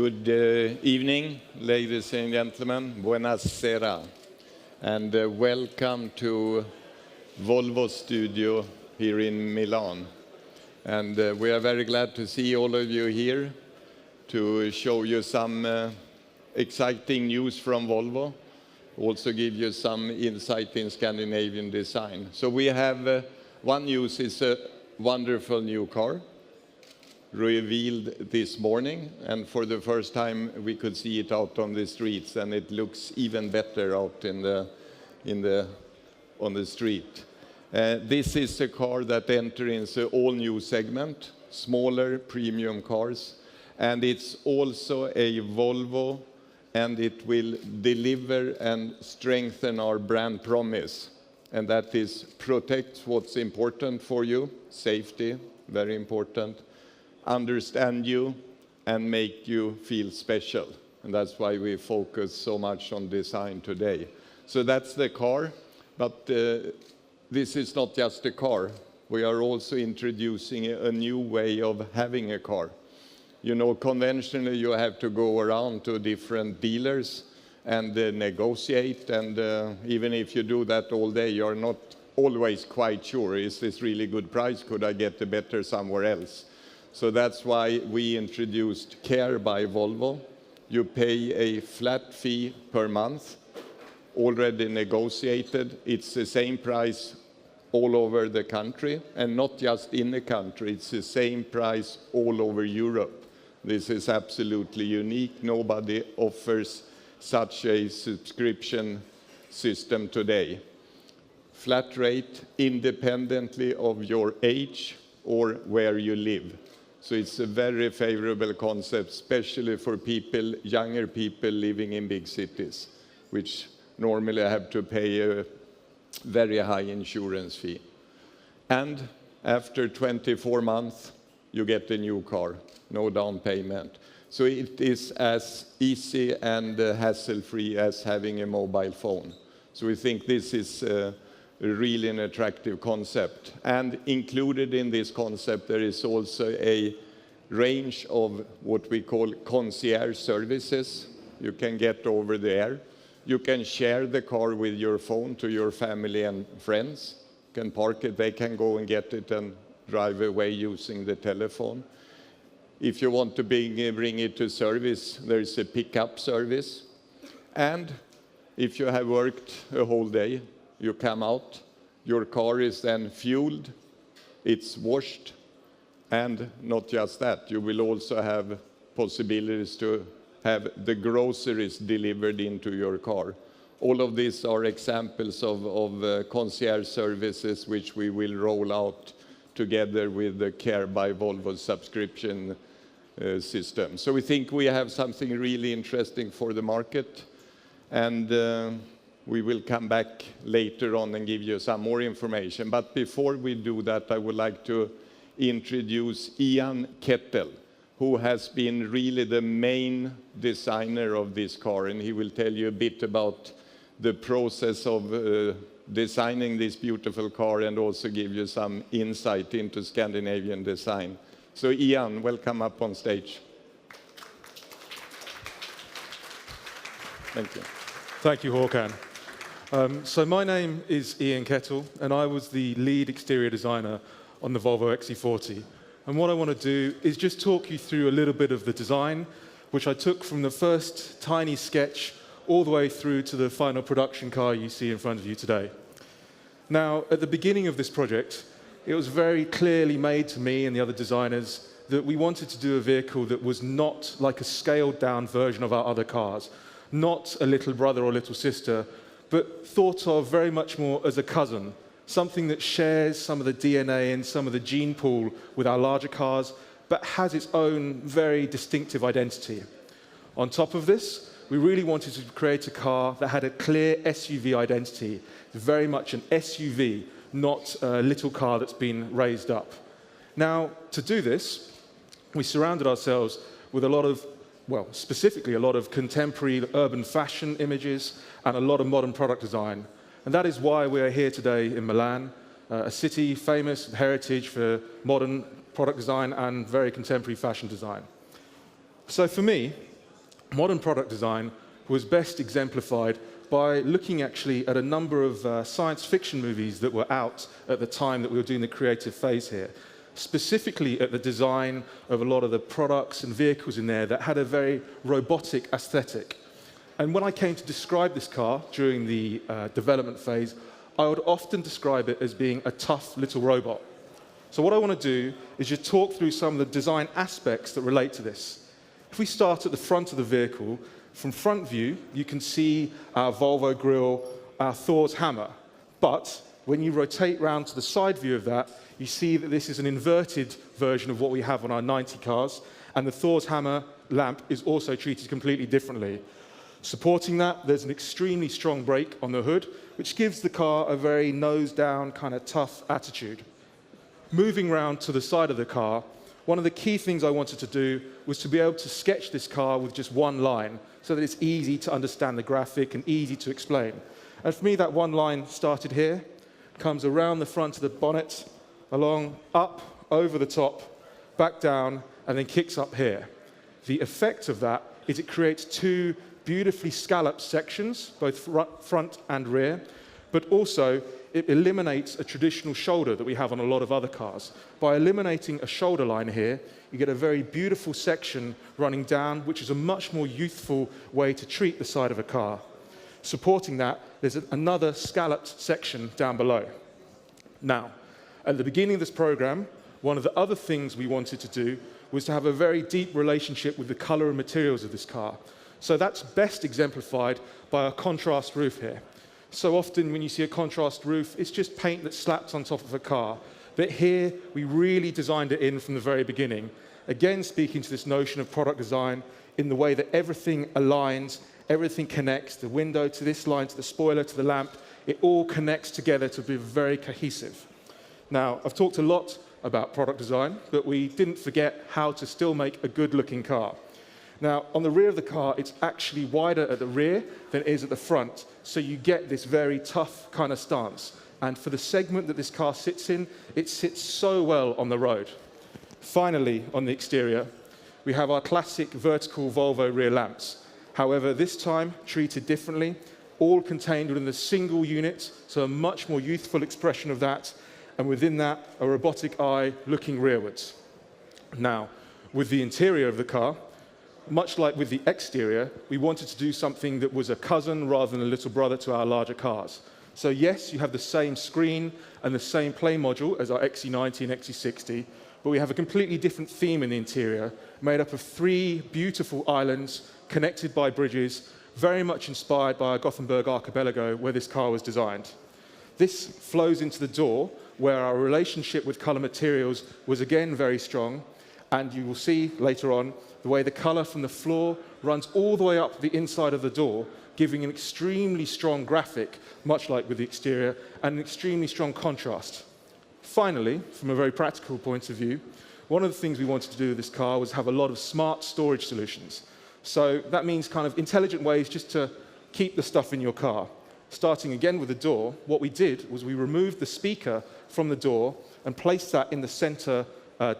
Good evening, ladies and gentlemen. Buonasera. And welcome to Volvo Studio here in Milan. And we are very glad to see all of you here to show you some exciting news from Volvo. Also give you some insight in Scandinavian design. So we have one news is a wonderful new car revealed this morning, and for the first time we could see it out on the streets, and it looks even better out on the street. This is a car that enters an all-new segment, smaller premium cars, and it's also a Volvo, and it will deliver and strengthen our brand promise, and that is protect what's important for you, safety, very important, understand you, and make you feel special. And that's why we focus so much on design today. So that's the car, but this is not just a car. We are also introducing a new way of having a car. You know, conventionally you have to go around to different dealers and negotiate, and even if you do that all day, you're not always quite sure, is this really good price? Could I get a better somewhere else? So that's why we introduced Care by Volvo. You pay a flat fee per month, already negotiated. It's the same price all over the country, and not just in the country, it's the same price all over Europe. This is absolutely unique. Nobody offers such a subscription system today. Flat rate independently of your age or where you live. So it's a very favorable concept, especially for people, younger people living in big cities, which normally have to pay a very high insurance fee. And after 24 months, you get a new car, no down payment. So it is as easy and hassle-free as having a mobile phone. So we think this is really an attractive concept. And included in this concept, there is also a range of what we call concierge services you can get over the air. You can share the car with your phone to your family and friends. You can park it, they can go and get it and drive away using the telephone. If you want to bring it to service, there's a pickup service. And if you have worked a whole day, you come out, your car is then fueled, it's washed, and not just that, you will also have possibilities to have the groceries delivered into your car. All of these are examples of concierge services which we will roll out together with the Care by Volvo subscription system. So we think we have something really interesting for the market, and we will come back later on and give you some more information. But before we do that, I would like to introduce Ian Kettle, who has been really the main designer of this car, and he will tell you a bit about the process of designing this beautiful car and also give you some insight into Scandinavian design. So Ian, welcome up on stage. Thank you. Thank you, Håkan. So my name is Ian Kettle, and I was the lead exterior designer on the Volvo XC40. And what I want to do is just talk you through a little bit of the design, which I took from the first tiny sketch all the way through to the final production car you see in front of you today. Now, at the beginning of this project, it was very clearly made to me and the other designers that we wanted to do a vehicle that was not like a scaled-down version of our other cars, not a little brother or little sister, but thought of very much more as a cousin, something that shares some of the DNA and some of the gene pool with our larger cars, but has its own very distinctive identity. On top of this, we really wanted to create a car that had a clear SUV identity, very much an SUV, not a little car that's been raised up. Now, to do this, we surrounded ourselves with a lot of, well, specifically a lot of contemporary urban fashion images and a lot of modern product design. And that is why we are here today in Milan, a city famous for heritage for modern product design and very contemporary fashion design. So for me, Modern product design was best exemplified by looking actually at a number of science fiction movies that were out at the time that we were doing the creative phase here, specifically at the design of a lot of the products and vehicles in there that had a very robotic aesthetic. And when I came to describe this car during the development phase, I would often describe it as being a tough little robot. So what I want to do is just talk through some of the design aspects that relate to this. If we start at the front of the vehicle, from front view, you can see our Volvo grille, our Thor's hammer. But when you rotate round to the side view of that, you see that this is an inverted version of what we have on our 90 cars, and the Thor's hammer lamp is also treated completely differently. Supporting that, there's an extremely strong brake on the hood, which gives the car a very nose-down, kind of tough attitude. Moving round to the side of the car, one of the key things I wanted to do was to be able to sketch this car with just one line, so that it's easy to understand the graphic and easy to explain. And for me, that one line started here, comes around the front of the bonnet, along, up, over the top, back down, and then kicks up here. The effect of that is it creates two beautifully scalloped sections, both front and rear, but also it eliminates a traditional shoulder that we have on a lot of other cars. By eliminating a shoulder line here, you get a very beautiful section running down, which is a much more youthful way to treat the side of a car. Supporting that, there's another scalloped section down below. Now, at the beginning of this program, one of the other things we wanted to do was to have a very deep relationship with the color and materials of this car. So that's best exemplified by a contrast roof here. So often when you see a contrast roof, it's just paint that's slapped on top of a car. But here, we really designed it in from the very beginning. Again, speaking to this notion of product design in the way that everything aligns, everything connects, the window to this line, to the spoiler, to the lamp, it all connects together to be very cohesive. Now, I've talked a lot about product design, but we didn't forget how to still make a good-looking car. Now, on the rear of the car, it's actually wider at the rear than it is at the front, so you get this very tough kind of stance. And for the segment that this car sits in, it sits so well on the road. Finally, on the exterior, we have our classic vertical Volvo rear lamps. However, this time treated differently, all contained within a single unit, so a much more youthful expression of that, and within that, a robotic eye looking rearwards. Now, with the interior of the car, much like with the exterior, we wanted to do something that was a cousin rather than a little brother to our larger cars. So yes, you have the same screen and the same play module as our XC90 and XC60, but we have a completely different theme in the interior, made up of 3 beautiful islands connected by bridges, very much inspired by our Gothenburg archipelago where this car was designed. This flows into the door, where our relationship with color materials was again very strong, and you will see later on the way the color from the floor runs all the way up the inside of the door, giving an extremely strong graphic, much like with the exterior, and an extremely strong contrast. Finally, from a very practical point of view, one of the things we wanted to do with this car was have a lot of smart storage solutions. So that means kind of intelligent ways just to keep the stuff in your car. Starting again with the door, what we did was we removed the speaker from the door and placed that in the center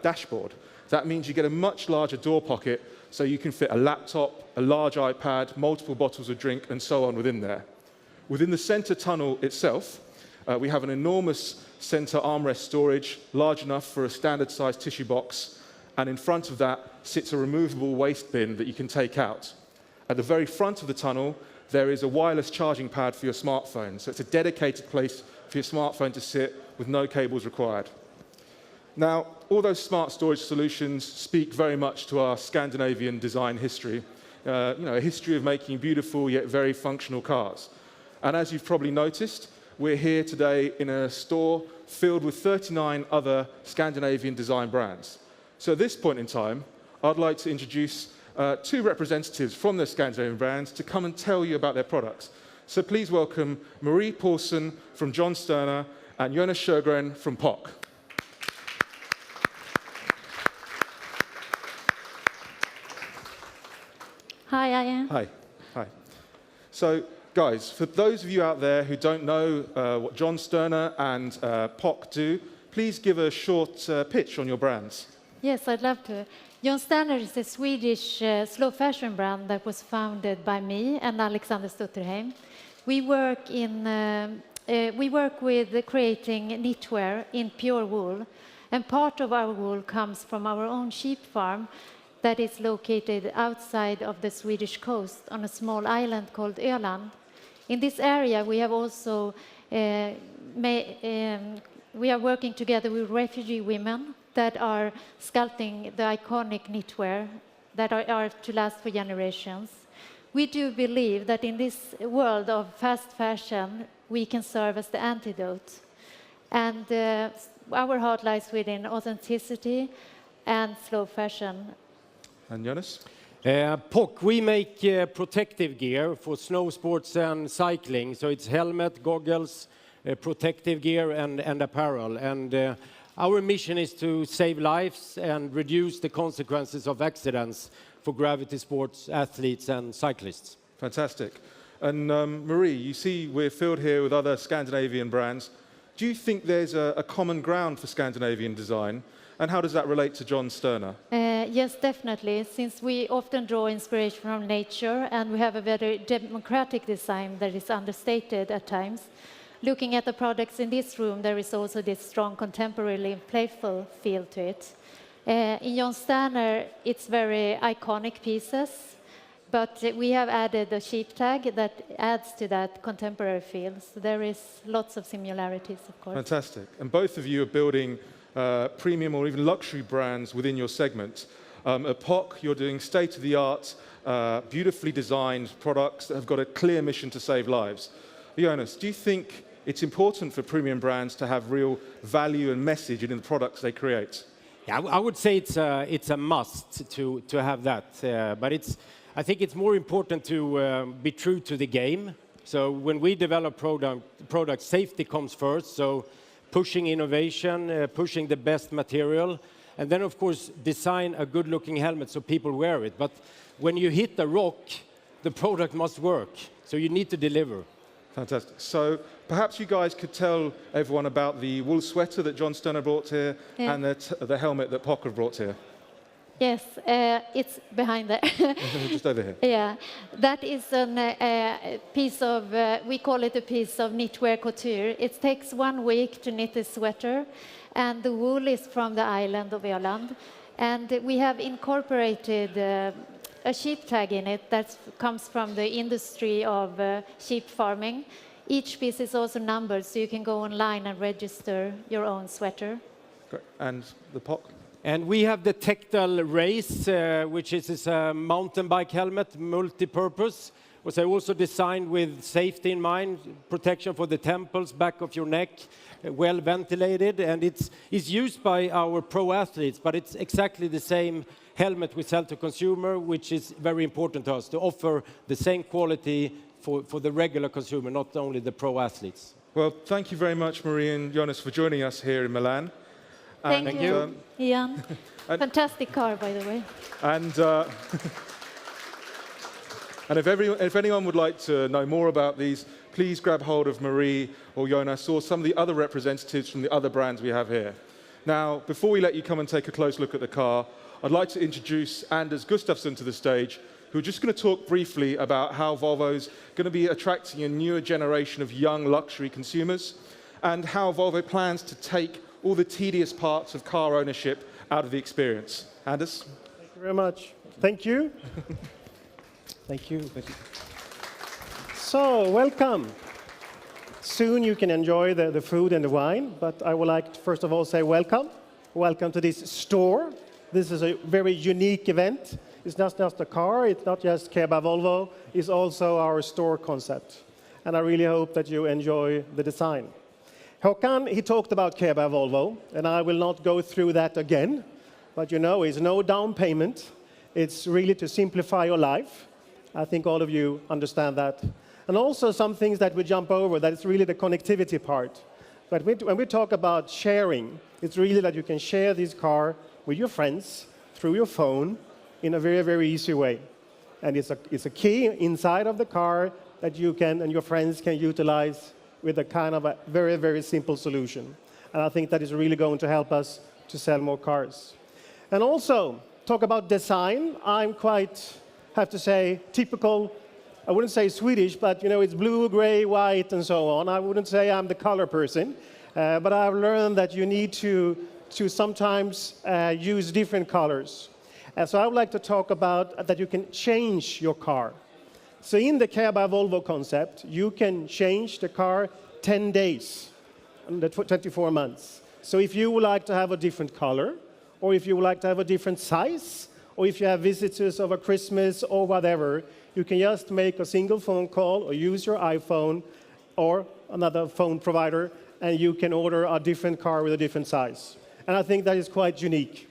dashboard. That means you get a much larger door pocket, so you can fit a laptop, a large iPad, multiple bottles of drink, and so on within there. Within the center tunnel itself, we have an enormous center armrest storage, large enough for a standard-sized tissue box, and in front of that sits a removable waste bin that you can take out. At the very front of the tunnel, there is a wireless charging pad for your smartphone, so it's a dedicated place for your smartphone to sit with no cables required. Now, all those smart storage solutions speak very much to our Scandinavian design history, a history of making beautiful yet very functional cars. And as you've probably noticed, we're here today in a store filled with 39 other Scandinavian design brands. So at this point in time, I'd like to introduce 2 representatives from the Scandinavian brands to come and tell you about their products. So please welcome Marie Paulsen from John Sterner and Jonas Sjögren from POC. Hi, Ian. Hi. Hi. So, guys, for those of you out there who don't know what John Sterner and POC do, please give a short pitch on your brands. Yes, I'd love to. John Sterner is a Swedish slow fashion brand that was founded by me and Alexander Stutterheim. We work with creating knitwear in pure wool, and part of our wool comes from our own sheep farm that is located outside of the Swedish coast on a small island called Öland. In this area, we have also we are working together with refugee women that are sculpting the iconic knitwear that are to last for generations. We do believe that in this world of fast fashion, we can serve as the antidote. And our heart lies within authenticity and slow fashion. And Jonas? POC, we make protective gear for snow sports and cycling. So it's helmet, goggles, protective gear and apparel. And our mission is to save lives and reduce the consequences of accidents for gravity sports athletes and cyclists. Fantastic. And Marie, you see we're filled here with other Scandinavian brands. Do you think there's a common ground for Scandinavian design? And how does that relate to John Sterner? Yes, definitely, since we often draw inspiration from nature and we have a very democratic design that is understated at times. Looking at the products in this room, there is also this strong contemporary playful feel to it. In John Sterner, it's very iconic pieces, but we have added a sheep tag that adds to that contemporary feel. So there is lots of similarities, of course. Fantastic. And both of you are building premium or even luxury brands within your segment. At POC, you're doing state-of-the-art, beautifully designed products that have got a clear mission to save lives. Jonas, do you think it's important for premium brands to have real value and message in the products they create? Yeah, I would say it's a must to have that. But I think it's more important to be true to the game. So when we develop products, safety comes first. So pushing innovation, pushing the best material, and then of course design a good-looking helmet so people wear it. But when you hit the rock, the product must work. So you need to deliver. Fantastic. So perhaps you guys could tell everyone about the wool sweater that John Sterner brought here and the helmet that POC have brought here. Yes, it's behind there. Just over here. Yeah, that is a piece of, we call it a piece of knitwear couture. It takes 1 week to knit a sweater, and the wool is from the island of Öland. And we have incorporated a sheep tag in it that comes from the industry of sheep farming. Each piece is also numbered, so you can go online and register your own sweater. Great. And the POC? And we have the Tactile Race, which is a mountain bike helmet, multi-purpose, was also designed with safety in mind, protection for the temples, back of your neck, well ventilated, and it's used by our pro athletes, but it's exactly the same helmet we sell to consumer, which is very important to us, to offer the same quality for the regular consumer, not only the pro athletes. Well, thank you very much, Marie and Jonas, for joining us here in Milan. Thank you, Ian. Fantastic car, by the way. And if anyone would like to know more about these, please grab hold of Marie or Jonas or some of the other representatives from the other brands we have here. Now, before we let you come and take a close look at the car, I'd like to introduce Anders Gustafsson to the stage, who are just going to talk briefly about how Volvo's going to be attracting a newer generation of young luxury consumers and how Volvo plans to take all the tedious parts of car ownership out of the experience. Anders? Thank you very much. Thank you. Thank you. Thank you. So, welcome. Soon you can enjoy the food and the wine, but I would like to first of all say welcome. Welcome to this store. This is a very unique event. It's not just a car, it's not just Care by Volvo, it's also our store concept. And I really hope that you enjoy the design. Håkan, he talked about Care by Volvo, and I will not go through that again. But you know, it's no down payment. It's really to simplify your life. I think all of you understand that. And also some things that we jump over, that is really the connectivity part. But when we talk about sharing, it's really that you can share this car with your friends through your phone in a very, very easy way. And it's a key inside of the car that you can and your friends can utilize with a kind of a very, very simple solution. And I think that is really going to help us to sell more cars. And also, talk about design, I'm quite, have to say, typical. I wouldn't say Swedish, but you know, it's blue, gray, white, and so on. I wouldn't say I'm the color person, but I've learned that you need to sometimes use different colors. So I would like to talk about that you can change your car. So in the Care by Volvo concept, you can change the car 10 days, under 24 months. So if you would like to have a different color, or if you would like to have a different size, or if you have visitors over Christmas or whatever, you can just make a single phone call or use your iPhone or another phone provider, and you can order a different car with a different size. And I think that is quite unique.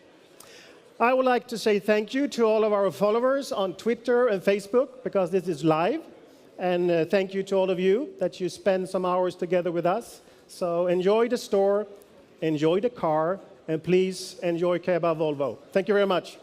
I would like to say thank you to all of our followers on Twitter and Facebook, because this is live. And thank you to all of you that you spend some hours together with us. So enjoy the store, enjoy the car, and please enjoy Care by Volvo. Thank you very much.